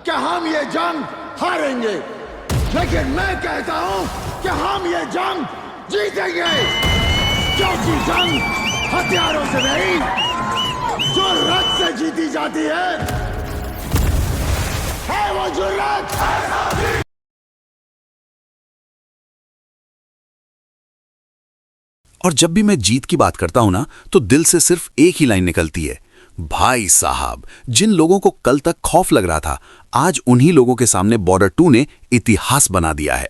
कि हम ये जंग हारेंगे, लेकिन मैं कहता हूं कि हम ये जंग जीतेंगे, क्योंकि जंग हथियारों से नहीं, जो रक्त से जीती जाती है वो जुर्रत। और जब भी मैं जीत की बात करता हूं ना, तो दिल से सिर्फ एक ही लाइन निकलती है, भाई साहब। जिन लोगों को कल तक खौफ लग रहा था, आज उन्हीं लोगों के सामने बॉर्डर 2 ने इतिहास बना दिया है।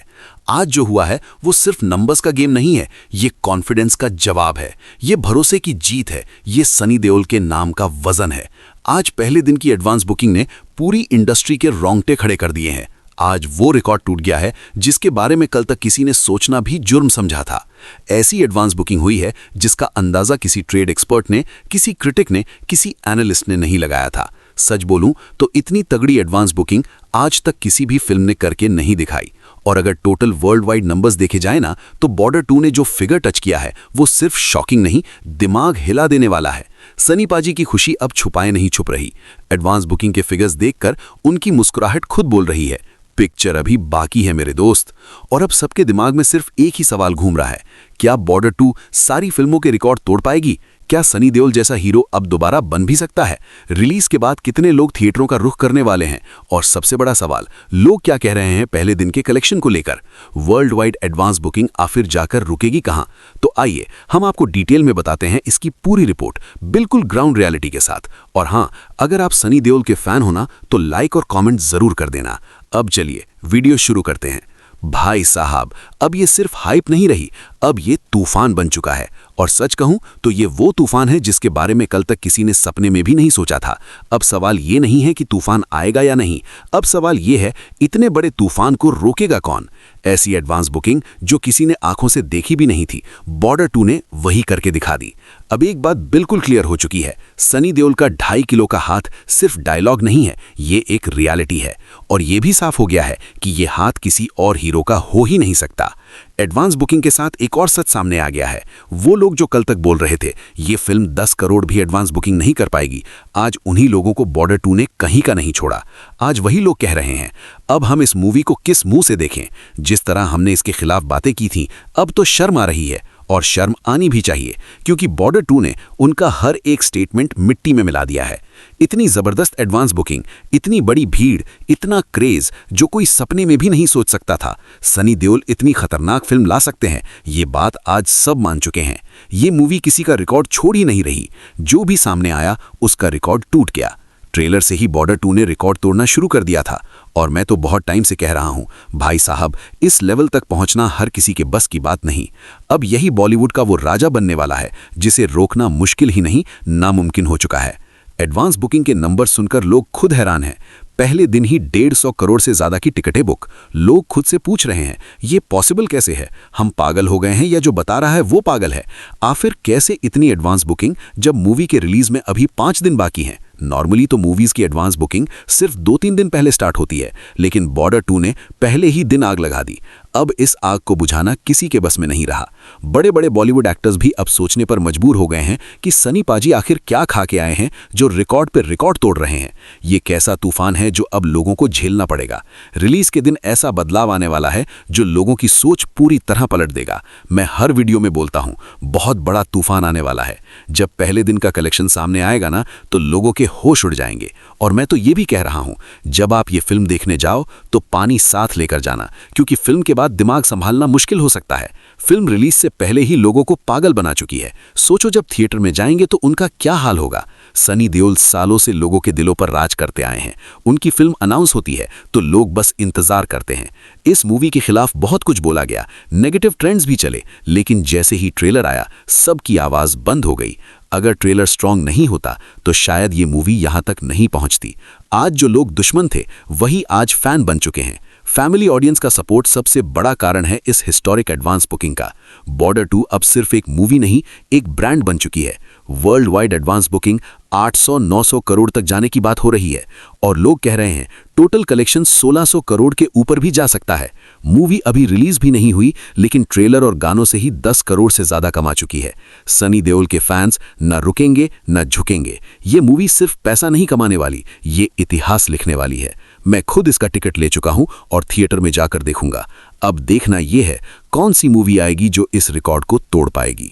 आज जो हुआ है वो सिर्फ नंबर्स का गेम नहीं है, ये कॉन्फिडेंस का जवाब है, ये भरोसे की जीत है, ये सनी देओल के नाम का वजन है। आज पहले दिन की एडवांस बुकिंग ने पूरी इंडस्ट्री के रोंगटे खड़े कर दिए हैं। आज वो रिकॉर्ड टूट गया है जिसके बारे में कल तक किसी ने सोचना भी जुर्म समझा था। ऐसी एडवांस बुकिंग हुई है जिसका अंदाजा किसी ट्रेड एक्सपर्ट ने, किसी क्रिटिक ने, किसी एनालिस्ट ने नहीं लगाया था। सच बोलूं तो इतनी तगड़ी एडवांस बुकिंग आज तक किसी भी फिल्म ने करके नहीं दिखाई। और अगर टोटल वर्ल्ड वाइड नंबर्स देखे जाए ना, तो बॉर्डर 2 ने जो फिगर टच किया है वो सिर्फ शॉकिंग नहीं, दिमाग हिला देने वाला है। सनी पाजी की खुशी अब छुपाए नहीं छुप रही। एडवांस बुकिंग के फिगर्स देखकर उनकी मुस्कुराहट खुद बोल रही है, पिक्चर अभी बाकी है मेरे दोस्त। और अब सबके दिमाग में सिर्फ एक ही सवाल घूम रहा है, क्या बॉर्डर 2 सारी फिल्मों के रिकॉर्ड तोड़ पाएगी? क्या सनी देओल जैसा हीरो अब दोबारा बन भी सकता है? रिलीज के बाद कितने लोग थिएटरों का रुख करने वाले हैं? और सबसे बड़ा सवाल, लोग क्या कह रहे हैं पहले दिन के कलेक्शन को लेकर? वर्ल्ड वाइड एडवांस बुकिंग आखिर जाकर रुकेगी कहां? तो आइए हम आपको डिटेल में बताते हैं इसकी पूरी रिपोर्ट, बिल्कुल ग्राउंड रियलिटी के साथ। और हां, अगर आप सनी देओल के फैन हो ना, तो लाइक और कमेंट जरूर कर देना। अब चलिए वीडियो शुरू करते हैं। भाई साहब, अब ये सिर्फ हाइप नहीं रही, अब ये तूफान बन चुका है। और सच कहूं तो ये वो तूफान है जिसके बारे में कल तक किसी ने सपने में भी नहीं सोचा था। अब सवाल ये नहीं है कि तूफान आएगा या नहीं, अब सवाल ये है, इतने बड़े तूफान को रोकेगा कौन? ऐसी एडवांस बुकिंग जो किसी ने आंखों से देखी भी नहीं थी, बॉर्डर 2 ने वही करके दिखा दी। अब एक बात बिल्कुल क्लियर हो चुकी है, सनी देओल का 2.5 किलो का हाथ सिर्फ डायलॉग नहीं है, ये एक रियलिटी है। और ये भी साफ हो गया है कि ये हाथ किसी और हीरो का हो ही नहीं सकता। एडवांस बुकिंग के साथ एक और सच सामने आ गया है। वो लोग जो कल तक बोल रहे थे ये फिल्म 10 करोड़ भी एडवांस बुकिंग नहीं कर पाएगी, आज उन्हीं लोगों को बॉर्डर 2 ने कहीं का नहीं छोड़ा। आज वही लोग कह रहे हैं, अब हम इस मूवी को किस मुंह से देखें? जिस तरह हमने इसके खिलाफ बातें की थी, अब तो शर्म आ रही है। और शर्म आनी भी चाहिए, क्योंकि बॉर्डर 2 ने उनका हर एक स्टेटमेंट मिट्टी में मिला दिया है। इतनी जबरदस्त एडवांस बुकिंग, इतनी बड़ी भीड़, इतना क्रेज जो कोई सपने में भी नहीं सोच सकता था। सनी देओल इतनी खतरनाक फिल्म ला सकते हैं, ये बात आज सब मान चुके हैं। ये मूवी किसी का रिकॉर्ड छोड़ ही नहीं रही, जो भी सामने आया उसका रिकॉर्ड टूट गया। ट्रेलर से ही बॉर्डर 2 ने रिकॉर्ड तोड़ना शुरू कर दिया था। और मैं तो बहुत टाइम से कह रहा हूं, भाई साहब, इस लेवल तक पहुंचना हर किसी के बस की बात नहीं। अब यही बॉलीवुड का वो राजा बनने वाला है जिसे रोकना मुश्किल ही नहीं, नामुमकिन हो चुका है। एडवांस बुकिंग के नंबर सुनकर लोग खुद हैरान हैं। पहले दिन ही 150 करोड़ से ज्यादा की टिकटें बुक। लोग खुद से पूछ रहे हैं, ये पॉसिबल कैसे है? हम पागल हो गए हैं या जो बता रहा है वो पागल है? आखिर कैसे इतनी एडवांस बुकिंग जब मूवी के रिलीज में अभी 5 दिन बाकी हैं? नॉर्मली तो मूवीज की एडवांस बुकिंग सिर्फ 2-3 दिन पहले स्टार्ट होती है, लेकिन बॉर्डर 2 ने पहले ही दिन आग लगा दी। अब इस आग को बुझाना किसी के बस में नहीं रहा। बड़े बड़े बॉलीवुड एक्टर्स भी अब सोचने पर मजबूर हो गए हैं कि सनी पाजी आखिर क्या खा के आए हैं जो रिकॉर्ड पर रिकॉर्ड तोड़ रहे हैं। ये कैसा तूफान है जो अब लोगों को झेलना पड़ेगा। रिलीज के दिन ऐसा बदलाव आने वाला है जो लोगों की सोच पूरी तरह पलट देगा। मैं हर वीडियो में बोलता हूं, बहुत बड़ा तूफान आने वाला है। जब पहले दिन का कलेक्शन सामने आएगा ना, तो लोगों के होश उड़ जाएंगे। और मैं तो ये भी कह रहा हूं, जब आप ये फिल्म देखने जाओ तो पानी साथ लेकर जाना, क्योंकि फिल्म के बाद दिमाग संभालना मुश्किल हो सकता है। फिल्म रिलीज से पहले ही लोगों को पागल बना चुकी है। सोचो जब थिएटर में जाएंगे तो उनका क्या हाल होगा। सनी देओल सालों से लोगों के दिलों पर राज करते आए हैं। उनकी फिल्म अनाउंस होती है तो लोग बस इंतजार करते हैं। इस मूवी के खिलाफ बहुत कुछ बोला गया, नेगेटिव ट्रेंड्स भी चले, लेकिन जैसे ही ट्रेलर आया सबकी आवाज बंद हो गई। अगर ट्रेलर स्ट्रांग नहीं होता तो शायद ये मूवी यहां तक नहीं पहुंचती। आज जो लोग दुश्मन थे वही आज फैन बन चुके हैं। फैमिली ऑडियंस का सपोर्ट सबसे बड़ा कारण है इस हिस्टोरिक एडवांस बुकिंग का। बॉर्डर 2 अब सिर्फ एक मूवी नहीं, एक ब्रांड बन चुकी है। World wide advance booking 800-900 crore तक जाने की बात हो रही है और लोग कह रहे हैं टोटल कलेक्शन 1600 करोड़ के ऊपर भी जा सकता है। मूवी अभी रिलीज भी नहीं हुई, लेकिन ट्रेलर और गानों से ही 10 करोड़ से ज्यादा कमा चुकी है। सनी देओल के फैंस न रुकेंगे न झुकेंगे। ये मूवी सिर्फ पैसा नहीं कमाने वाली, ये इतिहास लिखने वाली है। मैं खुद इसका टिकट ले चुका हूं और थिएटर में जाकर देखूंगा। अब देखना यह है कौन सी मूवी आएगी जो इस रिकॉर्ड को तोड़ पाएगी।